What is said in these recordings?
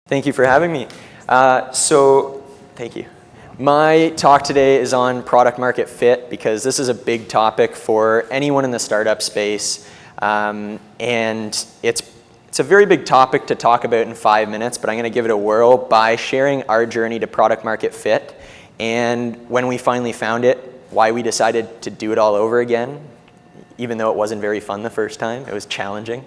Thank you for having me. Thank you. My talk today is on product market fit because this is a big topic for anyone in the startup space. And it's a very big topic to talk about in 5 minutes, but I'm going to give it a whirl by sharing our journey to product market fit and when we finally found it, why we decided to do it all over again, even though it wasn't very fun the first time. It was challenging.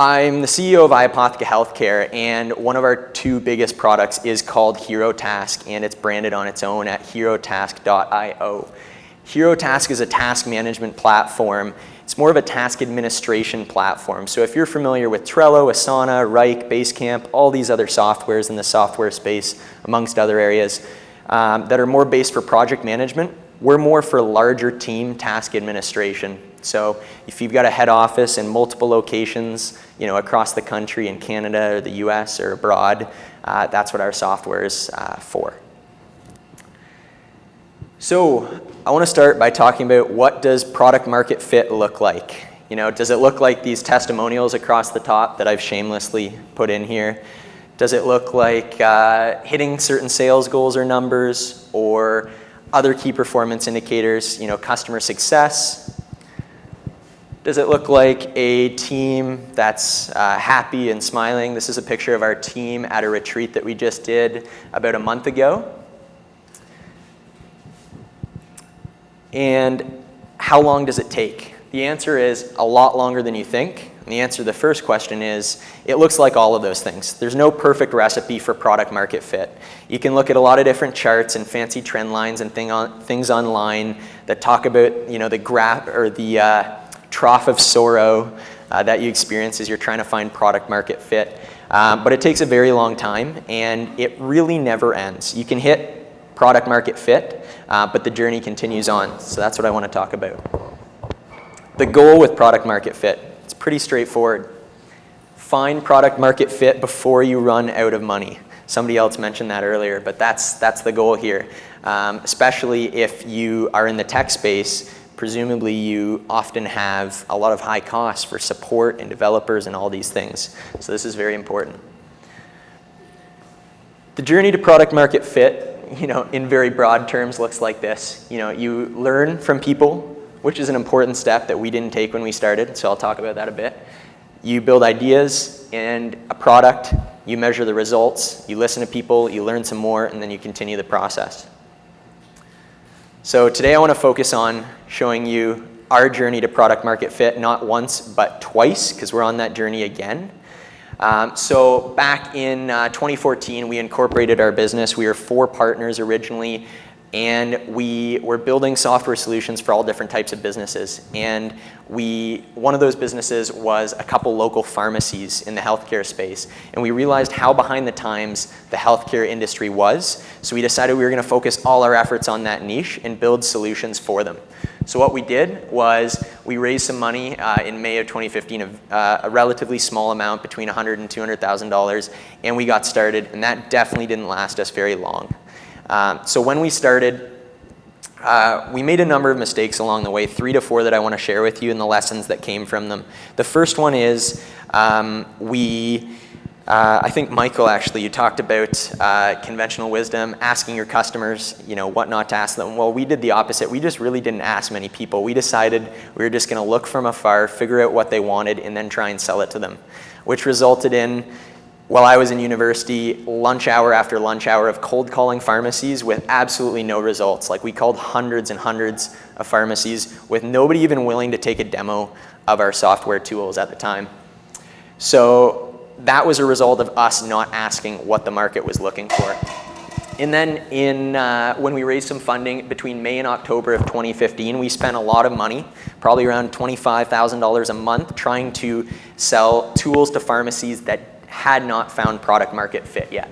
I'm the CEO of iApotheca Healthcare, and one of our two biggest products is called HeroTask, and it's branded on its own at HeroTask.io. HeroTask is a task management platform. It's more of a task administration platform. So if you're familiar with Trello, Asana, Rike, Basecamp, all these other softwares in the software space, amongst other areas, that are more based for project management, we're more for larger team task administration. So if you've got a head office in multiple locations, across the country in Canada or the US or abroad, that's what our software is for. So I want to start by talking about what does product market fit look like? Does it look like these testimonials across the top that I've shamelessly put in here? Does it look like hitting certain sales goals or numbers or other key performance indicators, customer success? Does it look like a team that's happy and smiling? This is a picture of our team at a retreat that we just did about a month ago. And how long does it take? The answer is a lot longer than you think. And the answer to the first question is, it looks like all of those things. There's no perfect recipe for product market fit. You can look at a lot of different charts and fancy trend lines and things online that talk about, the graph or the trough of sorrow that you experience as you're trying to find product market fit. But it takes a very long time, and it really never ends. You can hit product market fit, but the journey continues on. So that's what I want to talk about. The goal with product market fit, it's pretty straightforward. Find product market fit before you run out of money. Somebody else mentioned that earlier, but that's the goal here. Especially if you are in the tech space, presumably you often have a lot of high costs for support and developers and all these things. So this is very important. The journey to product market fit, in very broad terms looks like this. You learn from people, which is an important step that we didn't take when we started, so I'll talk about that a bit. You build ideas and a product, you measure the results, you listen to people, you learn some more, and then you continue the process. So today I want to focus on showing you our journey to product market fit, not once, but twice, because we're on that journey again. So back in 2014, we incorporated our business. We were 4 partners originally, and we were building software solutions for all different types of businesses. And one of those businesses was a couple local pharmacies in the healthcare space. And we realized how behind the times the healthcare industry was. So we decided we were going to focus all our efforts on that niche and build solutions for them. So what we did was we raised some money in May of 2015, a relatively small amount, between $100,000 and $200,000, and we got started. And that definitely didn't last us very long. So when we started, we made a number of mistakes along the way, 3 to 4 that I want to share with you and the lessons that came from them. The first one is I think Michael, actually, you talked about conventional wisdom, asking your customers, what not to ask them. Well, we did the opposite. We just really didn't ask many people. We decided we were just going to look from afar, figure out what they wanted, and then try and sell it to them, which resulted in, while I was in university, lunch hour after lunch hour of cold calling pharmacies with absolutely no results. Like, we called hundreds and hundreds of pharmacies with nobody even willing to take a demo of our software tools at the time. So that was a result of us not asking what the market was looking for. And then when we raised some funding between May and October of 2015, we spent a lot of money, probably around $25,000 a month, trying to sell tools to pharmacies that had not found product market fit yet.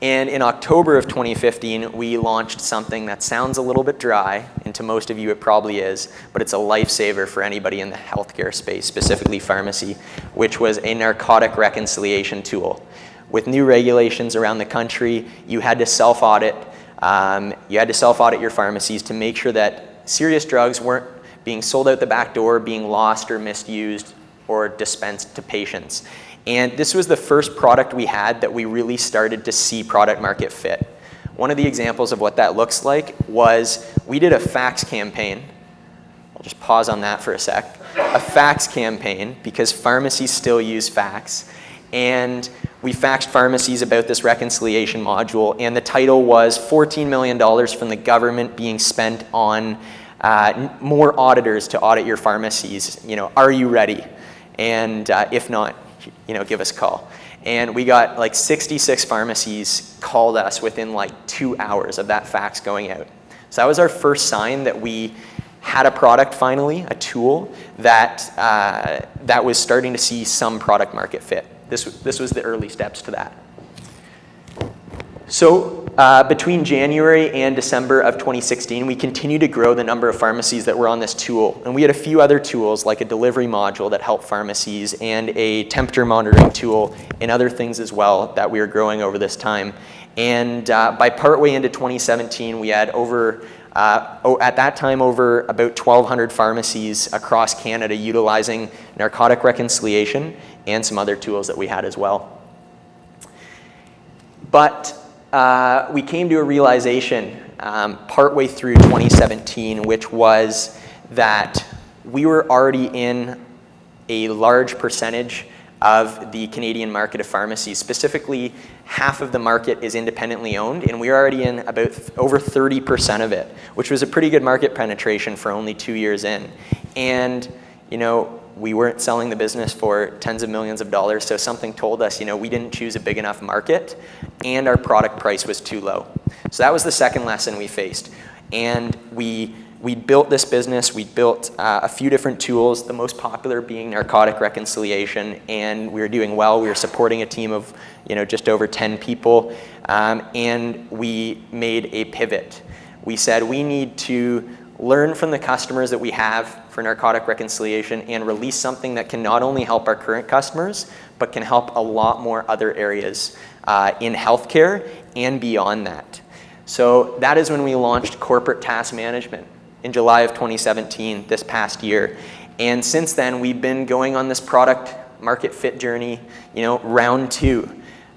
And in October of 2015, we launched something that sounds a little bit dry, and to most of you it probably is, but it's a lifesaver for anybody in the healthcare space, specifically pharmacy, which was a narcotic reconciliation tool. With new regulations around the country, you had to self-audit. Your pharmacies to make sure that serious drugs weren't being sold out the back door, being lost or misused, or dispensed to patients. And this was the first product we had that we really started to see product market fit. One of the examples of what that looks like was we did a fax campaign. I'll just pause on that for a sec. A fax campaign, because pharmacies still use fax. And we faxed pharmacies about this reconciliation module, and the title was $14 million from the government being spent on more auditors to audit your pharmacies. Are you ready? And if not, give us a call. And we got like 66 pharmacies called us within like 2 hours of that fax going out. So that was our first sign that we had a product finally, a tool that was starting to see some product market fit. This was the early steps to that. So between January and December of 2016, we continued to grow the number of pharmacies that were on this tool. And we had a few other tools like a delivery module that helped pharmacies and a temperature monitoring tool and other things as well that we were growing over this time. And by partway into 2017, we had at that time over about 1,200 pharmacies across Canada utilizing narcotic reconciliation and some other tools that we had as well. But we came to a realization partway through 2017, which was that we were already in a large percentage of the Canadian market of pharmacies. Specifically, half of the market is independently owned, and we're already in about over 30% of it, which was a pretty good market penetration for only 2 years in. And we weren't selling the business for tens of millions of dollars, so something told us, we didn't choose a big enough market, and our product price was too low. So that was the second lesson we faced. And we built this business. We built a few different tools, the most popular being narcotic reconciliation, and we were doing well. We were supporting a team of just over 10 people, and we made a pivot. We said we need to learn from the customers that we have for narcotic reconciliation and release something that can not only help our current customers, but can help a lot more other areas in healthcare and beyond that. So that is when we launched Corporate Task Management in July of 2017, this past year. And since then, we've been going on this product market fit journey, round 2.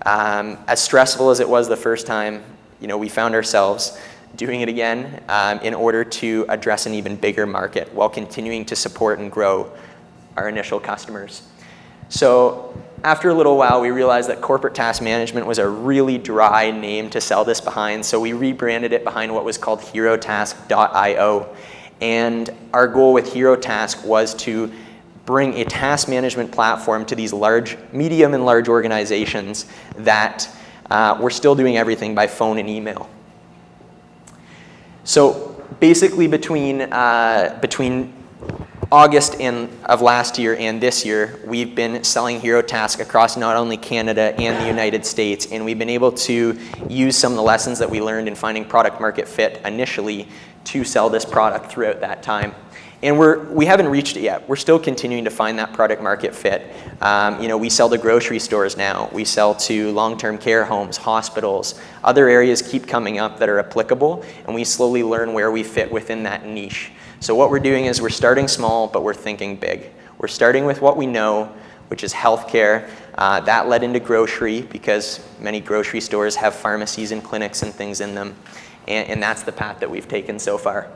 As stressful as it was the first time, we found ourselves doing it again in order to address an even bigger market while continuing to support and grow our initial customers. So after a little while, we realized that Corporate Task Management was a really dry name to sell this behind, so we rebranded it behind what was called HeroTask.io. And our goal with HeroTask was to bring a task management platform to these medium and large organizations that were still doing everything by phone and email. So basically between August of last year and this year, we've been selling HeroTask across not only Canada and the United States, and we've been able to use some of the lessons that we learned in finding product market fit initially to sell this product throughout that time. And we haven't reached it yet. We're still continuing to find that product market fit. We sell to grocery stores now. We sell to long-term care homes, hospitals. Other areas keep coming up that are applicable, and we slowly learn where we fit within that niche. So what we're doing is we're starting small, but we're thinking big. We're starting with what we know, which is healthcare. That led into grocery because many grocery stores have pharmacies and clinics and things in them. And that's the path that we've taken so far.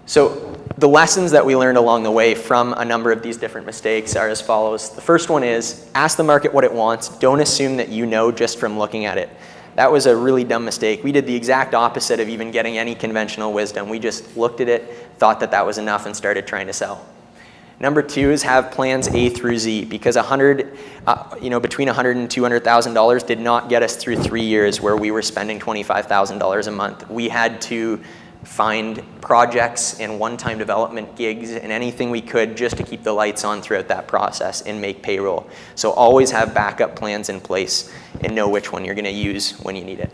So the lessons that we learned along the way from a number of these different mistakes are as follows. The first one is ask the market what it wants. Don't assume that you know just from looking at it. That was a really dumb mistake. We did the exact opposite of even getting any conventional wisdom. We just looked at it, thought that that was enough, and started trying to sell. Number 2 is have plans A through Z, because between $100,000 and $200,000 did not get us through 3 years where we were spending $25,000 a month. We had to find projects and one-time development gigs and anything we could just to keep the lights on throughout that process and make payroll. So always have backup plans in place and know which one you're going to use when you need it.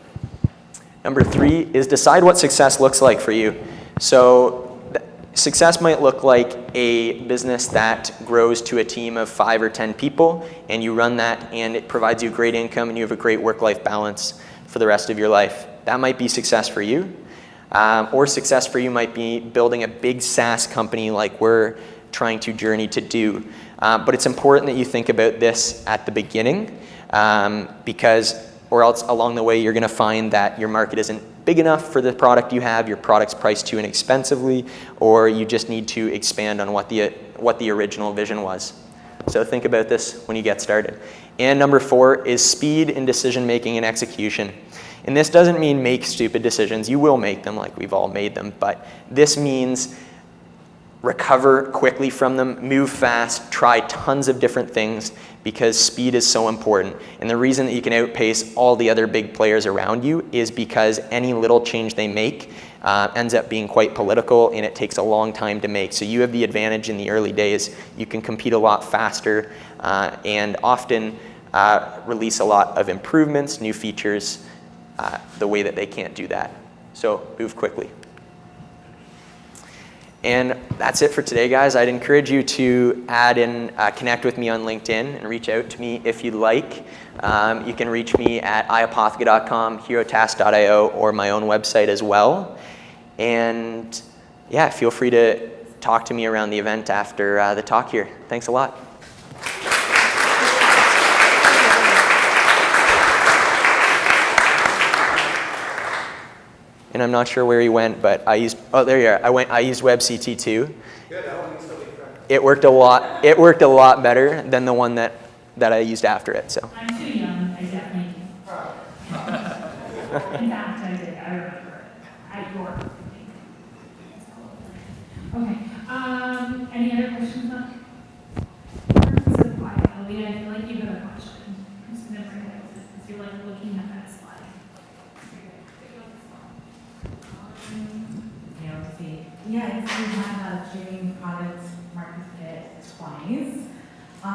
Number 3 is decide what success looks like for you. So success might look like a business that grows to a team of 5 or 10 people, and you run that and it provides you great income and you have a great work-life balance for the rest of your life. That might be success for you. Or success for you might be building a big SaaS company like we're trying to journey to do. But it's important that you think about this at the beginning, or else along the way you're going to find that your market isn't big enough for the product you have, your product's priced too inexpensively, or you just need to expand on what the original vision was. So think about this when you get started. And number 4 is speed in decision making and execution. And this doesn't mean make stupid decisions. You will make them, like we've all made them, but this means recover quickly from them, move fast, try tons of different things, because speed is so important. And the reason that you can outpace all the other big players around you is because any little change they make ends up being quite political, and it takes a long time to make. So you have the advantage in the early days. You can compete a lot faster and often release a lot of improvements, new features, the way that they can't do that. So move quickly. And that's it for today, guys. I'd encourage you to add in, connect with me on LinkedIn and reach out to me if you'd like. You can reach me at iApotheca.com, HeroTask.io, or my own website as well. And yeah, feel free to talk to me around the event after the talk here. Thanks a lot. And I'm not sure where he went, but I used, oh, there you are. I used WebCT too. Good, it worked a lot better than the one that I used after it, so. I'm too young, I definitely in fact, I did, I remember it. At York. Okay, any other questions on? So quiet, Alina, I feel like you have a question. I'm just gonna bring it up, because you're like looking at that slide. Yeah, it's we have a dream product market fit twice. I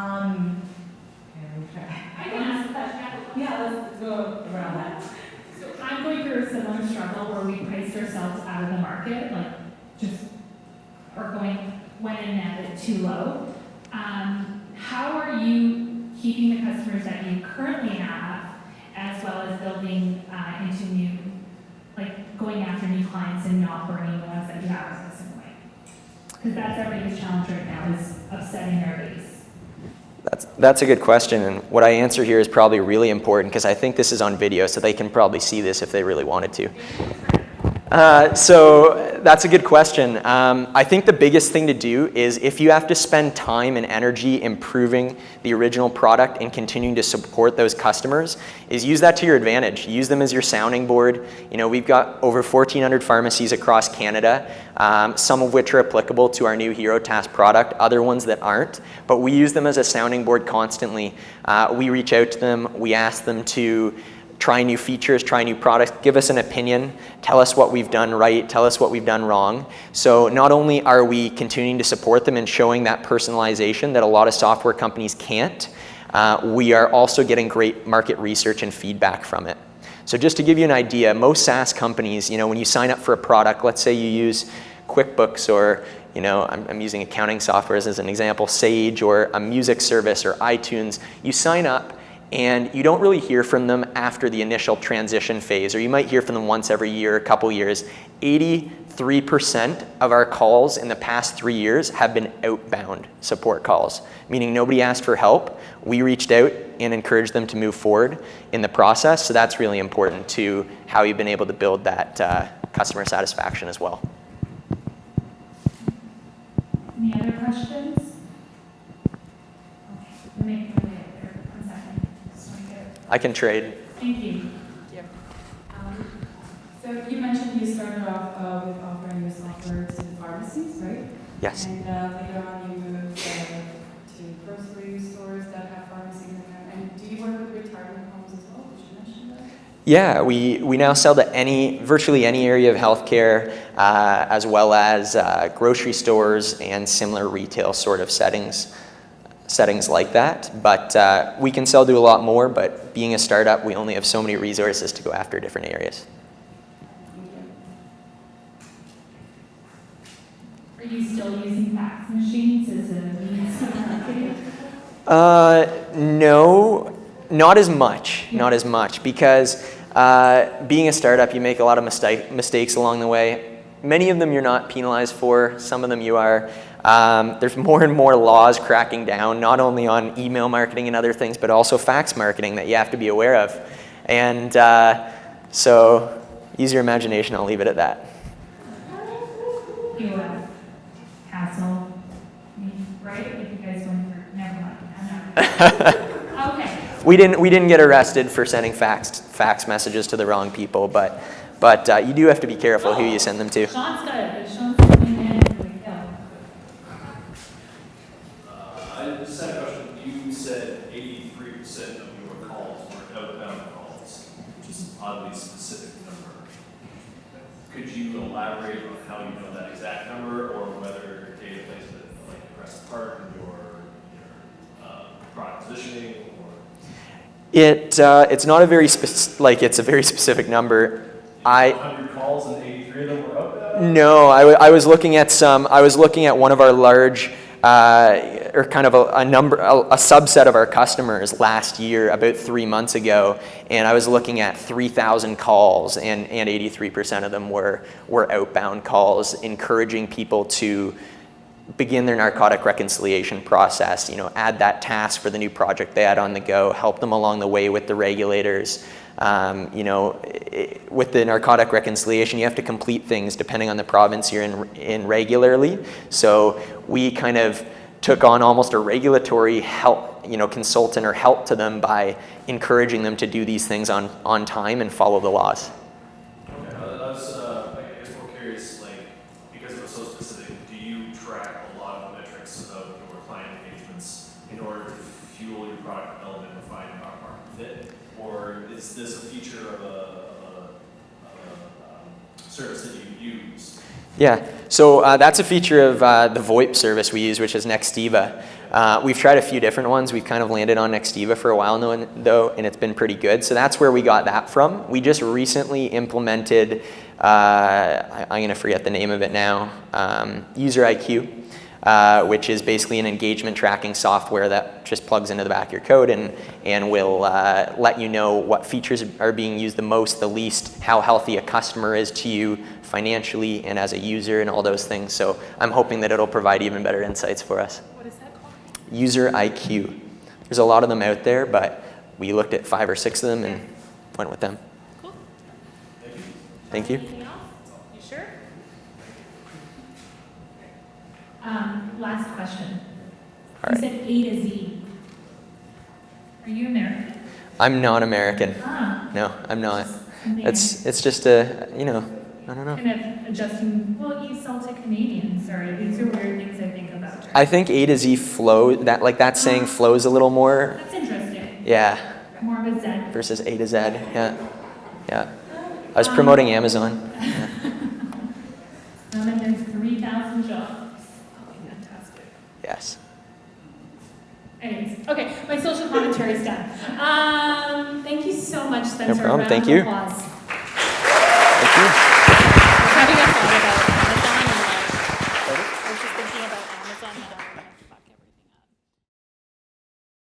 can ask a question. Yeah, let's go around that. So I'm going through a similar struggle where we priced ourselves out of the market, like just, or went in at it too low. How are you keeping the customers that you currently have, as well as building into new, like going after new clients and not burning the ones that you have in the same way? Because that's everybody's challenge right now, is upsetting their base. That's a good question, and what I answer here is probably really important because I think this is on video, so they can probably see this if they really wanted to. So that's a good question. I think the biggest thing to do is if you have to spend time and energy improving the original product and continuing to support those customers, is use that to your advantage. Use them as your sounding board. You know, we've got over 1,400 pharmacies across Canada, some of which are applicable to our new HeroTask product, other ones that aren't, but we use them as a sounding board constantly. We reach out to them, we ask them to try new features, try new products, give us an opinion, tell us what we've done right, tell us what we've done wrong. So not only are we continuing to support them and showing that personalization that a lot of software companies can't, we are also getting great market research and feedback from it. So just to give you an idea, most SaaS companies, you know, when you sign up for a product, let's say you use QuickBooks or, you know, I'm using accounting software as an example, Sage, or a music service or iTunes, you sign up and you don't really hear from them after the initial transition phase, or you might hear from them once every year, a couple years. 83% of our calls in the past 3 years have been outbound support calls, meaning nobody asked for help. We reached out and encouraged them to move forward in the process, so that's really important to how you've been able to build that customer satisfaction as well. Any other questions? Okay, let me put it there 1 second. Just want to get it. I can trade. Thank you. Yep. So you mentioned you started off with offering your software to pharmacies, right? Yes. And later on you moved to grocery stores that have pharmacies in them. And do you work with retirement homes as well? Did you mention that? Yeah, we now sell to virtually any area of healthcare, as well as grocery stores and similar retail sort of settings like that. But we can sell to a lot more, but being a startup, we only have so many resources to go after different areas. Are you still using fax machines as a means of marketing? No, not as much. Not as much, because being a startup, you make a lot of mistakes along the way. Many of them you're not penalized for, some of them you are. There's more and more laws cracking down, not only on email marketing and other things, but also fax marketing that you have to be aware of. And so use your imagination, I'll leave it at that. Castle, right? Like you guys went for, never mind. Okay. We didn't get arrested for sending fax messages to the wrong people, but you do have to be careful who you send them to. Sean's got it. Sean's coming in. I just had a question. You said 83% of your calls were outbound calls, which is an oddly specific number. Could you elaborate on how you know that exact number, or whether data plays like Crest Park in your product positioning, or? It's not a very it's a very specific number. 100 calls and 83 of them were outbound? No, I was looking at one of our large, or kind of a subset of our customers last year, about 3 months ago, and I was looking at 3,000 calls, and 83% of them were outbound calls, encouraging people to begin their narcotic reconciliation process, add that task for the new project they had on the go, help them along the way with the regulators. With the narcotic reconciliation, you have to complete things depending on the province you're in regularly. So we kind of took on almost a regulatory help, consultant or help to them by encouraging them to do these things on time and follow the laws. Okay, I guess more curious, because it was so specific, do you track a lot of the metrics of your client engagements in order to fuel your product development and find product market fit? Or is this a feature of a service that you use? Yeah, so that's a feature of the VoIP service we use, which is Nextiva. We've tried a few different ones. We've kind of landed on Nextiva for a while though, and it's been pretty good. So that's where we got that from. We just recently implemented, I'm going to forget the name of it now, User IQ, which is basically an engagement tracking software that just plugs into the back of your code and will let you know what features are being used the most, the least, how healthy a customer is to you financially and as a user and all those things. So I'm hoping that it'll provide even better insights for us. What is that called? User IQ. There's a lot of them out there, but we looked at 5 or 6 of them and went with them. Cool. Thank you. Anything else? You sure? Last question. All You right. said A to Z. Are you American? I'm not American. Ah. No, I'm not. Something It's just a, I don't know. kind of adjusting. Well, you sell to Canadians. Sorry, these are weird things I think about. I think A to Z flow, that saying flows a little more. That's interesting. Yeah. More of a Z. Versus A to Z. Yeah. Yeah. I was promoting Amazon. Yeah. And there's 3,000 jobs. Oh, fantastic. Yes. Anyways, okay, my social commentary is done. Thank you so much, Spencer. No problem. Round Thank of you. applause.